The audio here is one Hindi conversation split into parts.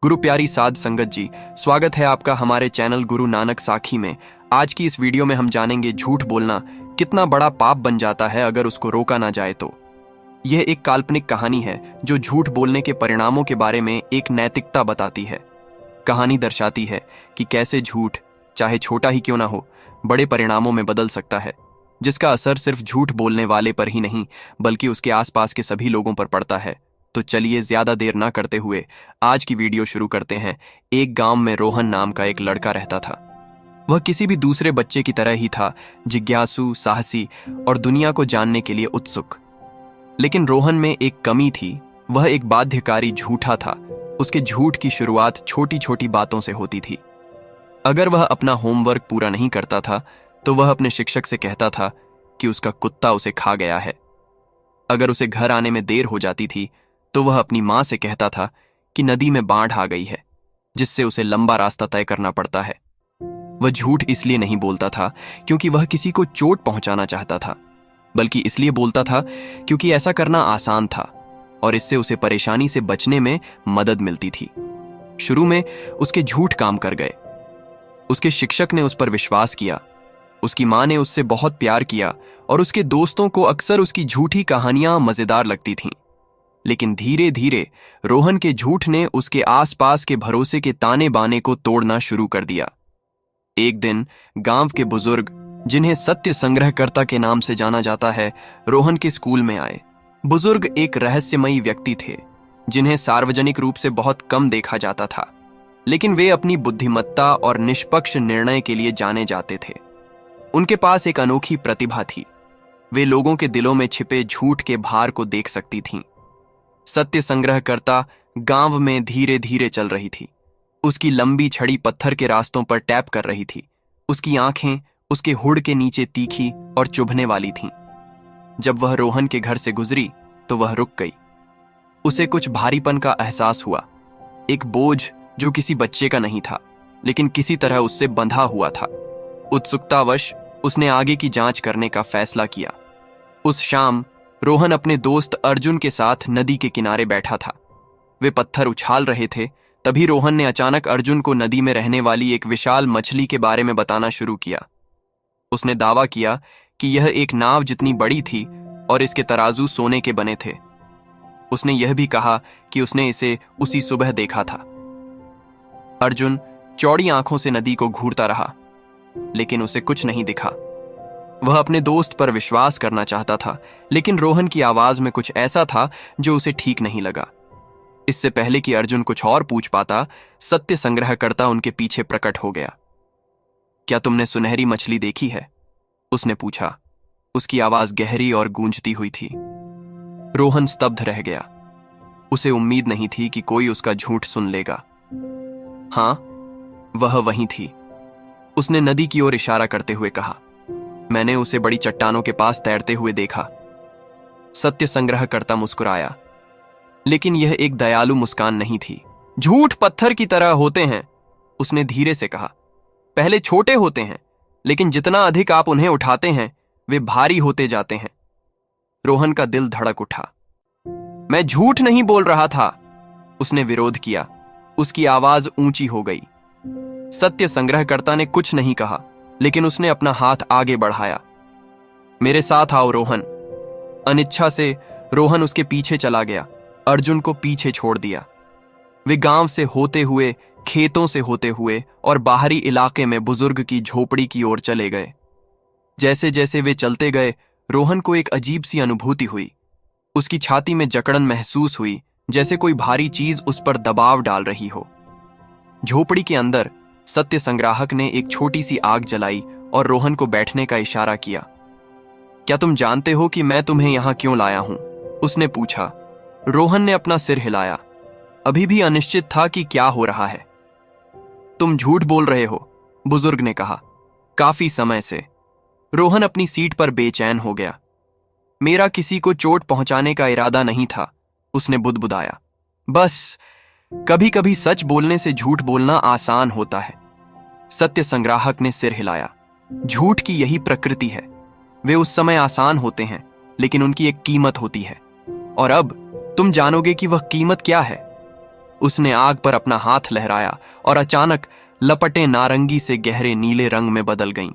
गुरु प्यारी साध संगत जी, स्वागत है आपका हमारे चैनल गुरु नानक साखी में। आज की इस वीडियो में हम जानेंगे झूठ बोलना कितना बड़ा पाप बन जाता है अगर उसको रोका ना जाए तो। यह एक काल्पनिक कहानी है जो झूठ बोलने के परिणामों के बारे में एक नैतिकता बताती है। कहानी दर्शाती है कि कैसे झूठ, चाहे छोटा ही क्यों ना हो, बड़े परिणामों में बदल सकता है, जिसका असर सिर्फ झूठ बोलने वाले पर ही नहीं बल्कि उसके आसपास के सभी लोगों पर पड़ता है। तो चलिए ज्यादा देर ना करते हुए आज की वीडियो शुरू करते हैं। एक गांव में रोहन नाम का एक लड़का रहता था। वह किसी भी दूसरे बच्चे की तरह ही था, जिज्ञासु, साहसी और दुनिया को जानने के लिए उत्सुक। लेकिन रोहन में एक कमी थी, वह एक बाध्यकारी झूठा था। उसके झूठ की शुरुआत छोटी छोटी बातों से होती थी। अगर वह अपना होमवर्क पूरा नहीं करता था तो वह अपने शिक्षक से कहता था कि उसका कुत्ता उसे खा गया है। अगर उसे घर आने में देर हो जाती थी तो वह अपनी मां से कहता था कि नदी में बाढ़ आ गई है, जिससे उसे लंबा रास्ता तय करना पड़ता है। वह झूठ इसलिए नहीं बोलता था क्योंकि वह किसी को चोट पहुंचाना चाहता था, बल्कि इसलिए बोलता था क्योंकि ऐसा करना आसान था और इससे उसे परेशानी से बचने में मदद मिलती थी। शुरू में उसके झूठ काम कर गए। उसके शिक्षक ने उस पर विश्वास किया, उसकी मां ने उससे बहुत प्यार किया और उसके दोस्तों को अक्सर उसकी झूठी कहानियां मजेदार लगती थीं। लेकिन धीरे धीरे रोहन के झूठ ने उसके आसपास के भरोसे के ताने बाने को तोड़ना शुरू कर दिया। एक दिन गांव के बुजुर्ग, जिन्हें सत्य संग्रहकर्ता के नाम से जाना जाता है, रोहन के स्कूल में आए। बुजुर्ग एक रहस्यमयी व्यक्ति थे जिन्हें सार्वजनिक रूप से बहुत कम देखा जाता था, लेकिन वे अपनी बुद्धिमत्ता और निष्पक्ष निर्णय के लिए जाने जाते थे। उनके पास एक अनोखी प्रतिभा थी। वे लोगों के दिलों में छिपे झूठ के भार को देख सकती थीं। सत्य संग्रहकर्ता गांव में धीरे धीरे चल रही थी। उसकी लंबी छड़ी पत्थर के रास्तों पर टैप कर रही थी। उसकी आंखें उसके हुड के नीचे तीखी और चुभने वाली थीं। जब वह रोहन के घर से गुजरी तो वह रुक गई। उसे कुछ भारीपन का एहसास हुआ, एक बोझ जो किसी बच्चे का नहीं था लेकिन किसी तरह उससे बंधा हुआ था। उत्सुकतावश उसने आगे की जांच करने का फैसला किया। उस शाम रोहन अपने दोस्त अर्जुन के साथ नदी के किनारे बैठा था। वे पत्थर उछाल रहे थे। तभी रोहन ने अचानक अर्जुन को नदी में रहने वाली एक विशाल मछली के बारे में बताना शुरू किया। उसने दावा किया कि यह एक नाव जितनी बड़ी थी और इसके तराजू सोने के बने थे। उसने यह भी कहा कि उसने इसे उसी सुबह देखा था। अर्जुन चौड़ी आंखों से नदी को घूरता रहा, लेकिन उसे कुछ नहीं दिखा। वह अपने दोस्त पर विश्वास करना चाहता था, लेकिन रोहन की आवाज में कुछ ऐसा था जो उसे ठीक नहीं लगा। इससे पहले कि अर्जुन कुछ और पूछ पाता, सत्य संग्रहकर्ता उनके पीछे प्रकट हो गया। क्या तुमने सुनहरी मछली देखी है? उसने पूछा। उसकी आवाज गहरी और गूंजती हुई थी। रोहन स्तब्ध रह गया। उसे उम्मीद नहीं थी कि कोई उसका झूठ सुन लेगा। हाँ, वह वहीं थी। उसने नदी की ओर इशारा करते हुए कहा। मैंने उसे बड़ी चट्टानों के पास तैरते हुए देखा। सत्य संग्रहकर्ता मुस्कुराया, लेकिन यह एक दयालु मुस्कान नहीं थी। झूठ पत्थर की तरह होते हैं, उसने धीरे से कहा। पहले छोटे होते हैं, लेकिन जितना अधिक आप उन्हें उठाते हैं वे भारी होते जाते हैं। रोहन का दिल धड़क उठा। मैं झूठ नहीं बोल रहा था, उसने विरोध किया। उसकी आवाज ऊंची हो गई। सत्य संग्रहकर्ता ने कुछ नहीं कहा, लेकिन उसने अपना हाथ आगे बढ़ाया। मेरे साथ आओ रोहन। अनिच्छा से रोहन उसके पीछे चला गया। अर्जुन को पीछे छोड़ दिया। वे गांव से होते हुए, खेतों से होते हुए और बाहरी इलाके में बुजुर्ग की झोपड़ी की ओर चले गए। जैसे जैसे वे चलते गए, रोहन को एक अजीब सी अनुभूति हुई। उसकी छाती में जकड़न महसूस हुई, जैसे कोई भारी चीज उस पर दबाव डाल रही हो। झोपड़ी के अंदर सत्य संग्राहक ने एक छोटी सी आग जलाई और रोहन को बैठने का इशारा किया। क्या तुम जानते हो कि मैं तुम्हें यहां क्यों लाया हूं? उसने पूछा। रोहन ने अपना सिर हिलाया। अभी भी अनिश्चित था कि क्या हो रहा है। तुम झूठ बोल रहे हो, बुजुर्ग ने कहा। काफी समय से। रोहन अपनी सीट पर बेचैन हो गया। मेरा किसी को चोट पहुंचाने का इरादा नहीं था, उसने बुदबुदाया। बस कभी कभी सच बोलने से झूठ बोलना आसान होता है। सत्य संग्राहक ने सिर हिलाया। झूठ की यही प्रकृति है। वे उस समय आसान होते हैं, लेकिन उनकी एक कीमत होती है। और अब तुम जानोगे कि वह कीमत क्या है। उसने आग पर अपना हाथ लहराया और अचानक लपटें नारंगी से गहरे नीले रंग में बदल गईं।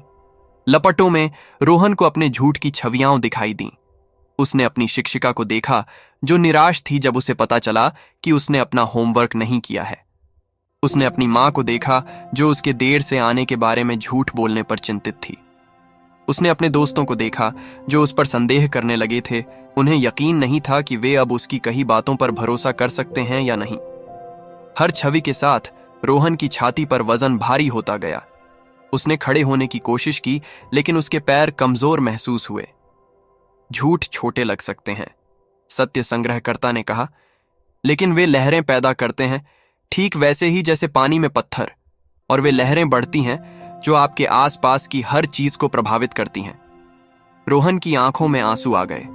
लपटों में रोहन को अपने झूठ की छवियां दिखाई दीं। उसने अपनी शिक्षिका को देखा, जो निराश थी जब उसे पता चला कि उसने अपना होमवर्क नहीं किया है। उसने अपनी मां को देखा, जो उसके देर से आने के बारे में झूठ बोलने पर चिंतित थी। उसने अपने दोस्तों को देखा, जो उस पर संदेह करने लगे थे। उन्हें यकीन नहीं था कि वे अब उसकी कही बातों पर भरोसा कर सकते हैं या नहीं। हर छवि के साथ रोहन की छाती पर वजन भारी होता गया। उसने खड़े होने की कोशिश की, लेकिन उसके पैर कमजोर महसूस हुए। झूठ छोटे लग सकते हैं, सत्य संग्रहकर्ता ने कहा, लेकिन वे लहरें पैदा करते हैं, ठीक वैसे ही जैसे पानी में पत्थर, और वे लहरें बढ़ती हैं जो आपके आसपास की हर चीज को प्रभावित करती हैं। रोहन की आंखों में आंसू आ गए।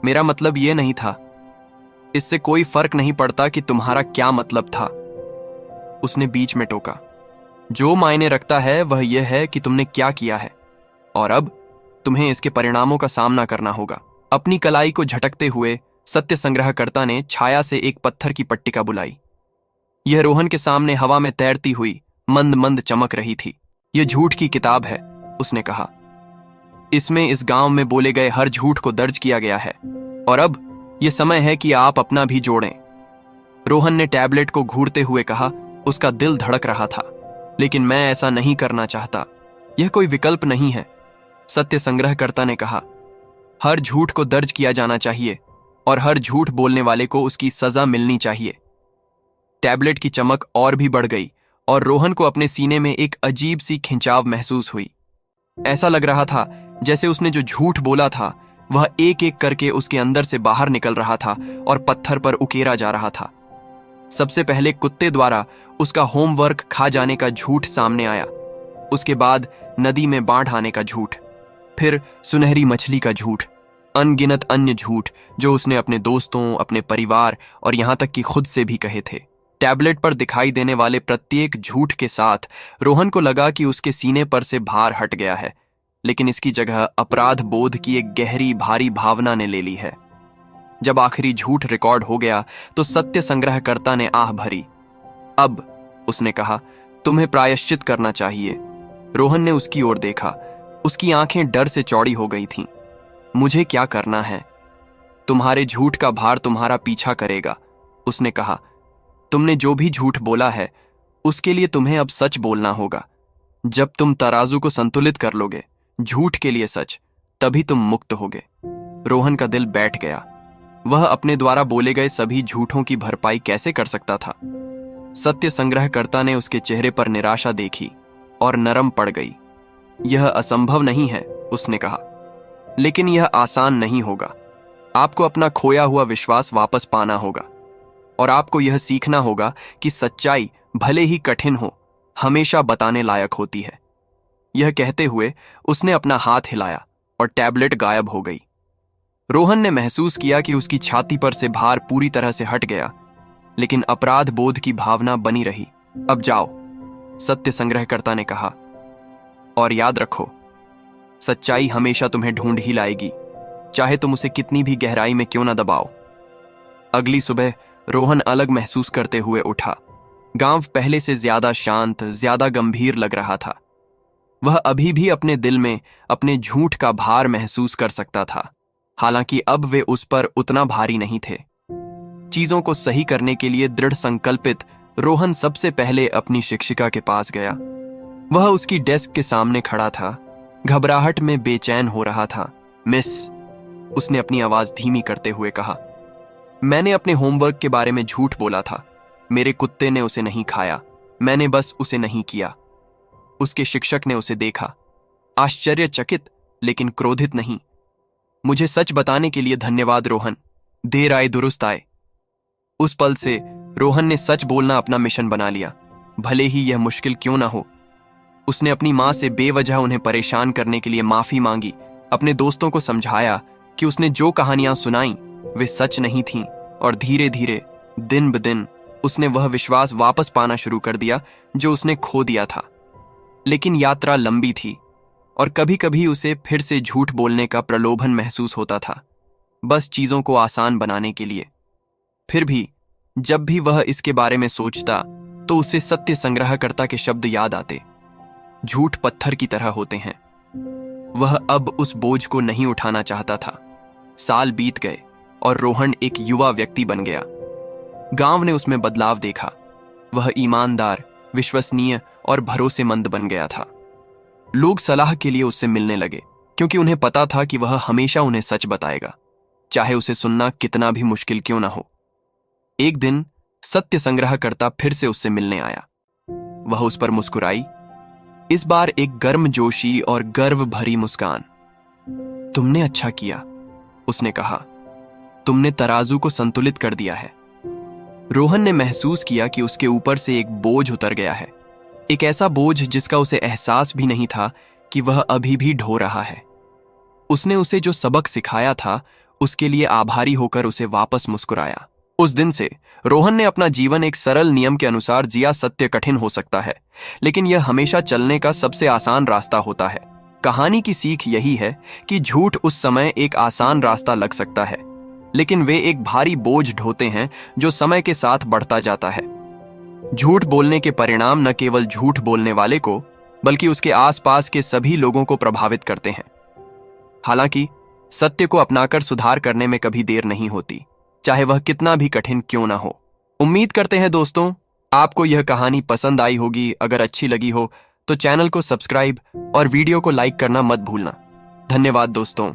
मेरा मतलब यह नहीं था। इससे कोई फर्क नहीं पड़ता कि तुम्हारा क्या मतलब था, उसने बीच में टोका। जो मायने रखता है वह यह है कि तुमने क्या किया है, और अब तुम्हें इसके परिणामों का सामना करना होगा। अपनी कलाई को झटकते हुए सत्य संग्रहकर्ता ने छाया से एक पत्थर की पट्टिका बुलाई। यह रोहन के सामने हवा में तैरती हुई मंद मंद चमक रही थी। यह झूठ की किताब है, उसने कहा। इसमें इस गांव में बोले गए हर झूठ को दर्ज किया गया है, और अब यह समय है कि आप अपना भी जोड़ें। रोहन ने टैबलेट को घूरते हुए कहा। उसका दिल धड़क रहा था, लेकिन मैं ऐसा नहीं करना चाहता। यह कोई विकल्प नहीं है, सत्य संग्रहकर्ता ने कहा। हर झूठ को दर्ज किया जाना चाहिए, और हर झूठ बोलने वाले को उसकी सजा मिलनी चाहिए। टैबलेट की चमक और भी बढ़ गई, और रोहन को अपने सीने में एक अजीब सी खिंचाव महसूस हुई। ऐसा लग रहा था जैसे उसने जो झूठ बोला था वह एक एक करके उसके अंदर से बाहर निकल रहा था और पत्थर पर उकेरा जा रहा था। सबसे पहले कुत्ते द्वारा उसका होमवर्क खा जाने का झूठ सामने आया। उसके बाद नदी में बाढ़ आने का झूठ, फिर सुनहरी मछली का झूठ, अनगिनत अन्य झूठ जो उसने अपने दोस्तों, अपने परिवार और यहां तक कि खुद से भी कहे थे। टैबलेट पर दिखाई देने वाले प्रत्येक झूठ के साथ रोहन को लगा कि उसके सीने पर से भार हट गया है, लेकिन इसकी जगह अपराध बोध की एक गहरी भारी भावना ने ले ली है। जब आखिरी झूठ रिकॉर्ड हो गया तो सत्य संग्रहकर्ता ने आह भरी। अब, उसने कहा, तुम्हें प्रायश्चित करना चाहिए। रोहन ने उसकी ओर देखा। उसकी आंखें डर से चौड़ी हो गई थीं। मुझे क्या करना है? तुम्हारे झूठ का भार तुम्हारा पीछा करेगा, उसने कहा। तुमने जो भी झूठ बोला है उसके लिए तुम्हें अब सच बोलना होगा। जब तुम तराजू को संतुलित कर लोगे, झूठ के लिए सच, तभी तुम मुक्त होगे। रोहन का दिल बैठ गया। वह अपने द्वारा बोले गए सभी झूठों की भरपाई कैसे कर सकता था? सत्य संग्रहकर्ता ने उसके चेहरे पर निराशा देखी और नरम पड़ गई। यह असंभव नहीं है, उसने कहा, लेकिन यह आसान नहीं होगा। आपको अपना खोया हुआ विश्वास वापस पाना होगा, और आपको यह सीखना होगा कि सच्चाई भले ही कठिन हो, हमेशा बताने लायक होती है। यह कहते हुए उसने अपना हाथ हिलाया और टैबलेट गायब हो गई। रोहन ने महसूस किया कि उसकी छाती पर से भार पूरी तरह से हट गया, लेकिन अपराध बोध की भावना बनी रही। अब जाओ, सत्य संग्रहकर्ता ने कहा, और याद रखो, सच्चाई हमेशा तुम्हें ढूंढ ही लाएगी, चाहे तुम उसे कितनी भी गहराई में क्यों न दबाओ। अगली सुबह रोहन अलग महसूस करते हुए उठा। गांव पहले से ज्यादा शांत, ज्यादा गंभीर लग रहा था। वह अभी भी अपने दिल में अपने झूठ का भार महसूस कर सकता था, हालांकि अब वे उस पर उतना भारी नहीं थे। चीजों को सही करने के लिए दृढ़ संकल्पित रोहन सबसे पहले अपनी शिक्षिका के पास गया। वह उसकी डेस्क के सामने खड़ा था, घबराहट में बेचैन हो रहा था। मिस, उसने अपनी आवाज धीमी करते हुए कहा, मैंने अपने होमवर्क के बारे में झूठ बोला था। मेरे कुत्ते ने उसे नहीं खाया, मैंने बस उसे नहीं किया। उसके शिक्षक ने उसे देखा, आश्चर्यचकित लेकिन क्रोधित नहीं। मुझे सच बताने के लिए धन्यवाद रोहन, देर आए दुरुस्त आए। उस पल से रोहन ने सच बोलना अपना मिशन बना लिया, भले ही यह मुश्किल क्यों ना हो। उसने अपनी मां से बेवजह उन्हें परेशान करने के लिए माफी मांगी, अपने दोस्तों को समझाया कि उसने जो कहानियां सुनाई वे सच नहीं थीं, और धीरे धीरे, दिन ब दिन, उसने वह विश्वास वापस पाना शुरू कर दिया जो उसने खो दिया था। लेकिन यात्रा लंबी थी, और कभी कभी उसे फिर से झूठ बोलने का प्रलोभन महसूस होता था, बस चीजों को आसान बनाने के लिए। फिर भी जब भी वह इसके बारे में सोचता तो उसे सत्य संग्रहकर्ता के शब्द याद आते। झूठ पत्थर की तरह होते हैं। वह अब उस बोझ को नहीं उठाना चाहता था। साल बीत गए और रोहन एक युवा व्यक्ति बन गया। गांव ने उसमें बदलाव देखा। वह ईमानदार, विश्वसनीय और भरोसेमंद बन गया था। लोग सलाह के लिए उससे मिलने लगे क्योंकि उन्हें पता था कि वह हमेशा उन्हें सच बताएगा, चाहे उसे सुनना कितना भी मुश्किल क्यों ना हो। एक दिन सत्य संग्रहकर्ता फिर से उससे मिलने आया। वह उस पर मुस्कुराई, इस बार एक गर्मजोशी और गर्व भरी मुस्कान। तुमने अच्छा किया, उसने कहा। तुमने तराजू को संतुलित कर दिया है। रोहन ने महसूस किया कि उसके ऊपर से एक बोझ उतर गया है, एक ऐसा बोझ जिसका उसे एहसास भी नहीं था कि वह अभी भी ढो रहा है। उसने उसे जो सबक सिखाया था उसके लिए आभारी होकर उसे वापस मुस्कुराया। उस दिन से रोहन ने अपना जीवन एक सरल नियम के अनुसार जिया। सत्य कठिन हो सकता है, लेकिन यह हमेशा चलने का सबसे आसान रास्ता होता है। कहानी की सीख यही है कि झूठ उस समय एक आसान रास्ता लग सकता है, लेकिन वे एक भारी बोझ ढोते हैं जो समय के साथ बढ़ता जाता है। झूठ बोलने के परिणाम न केवल झूठ बोलने वाले को बल्कि उसके आसपास के सभी लोगों को प्रभावित करते हैं। हालांकि सत्य को अपनाकर सुधार करने में कभी देर नहीं होती, चाहे वह कितना भी कठिन क्यों ना हो। उम्मीद करते हैं दोस्तों आपको यह कहानी पसंद आई होगी। अगर अच्छी लगी हो तो चैनल को सब्सक्राइब और वीडियो को लाइक करना मत भूलना। धन्यवाद दोस्तों।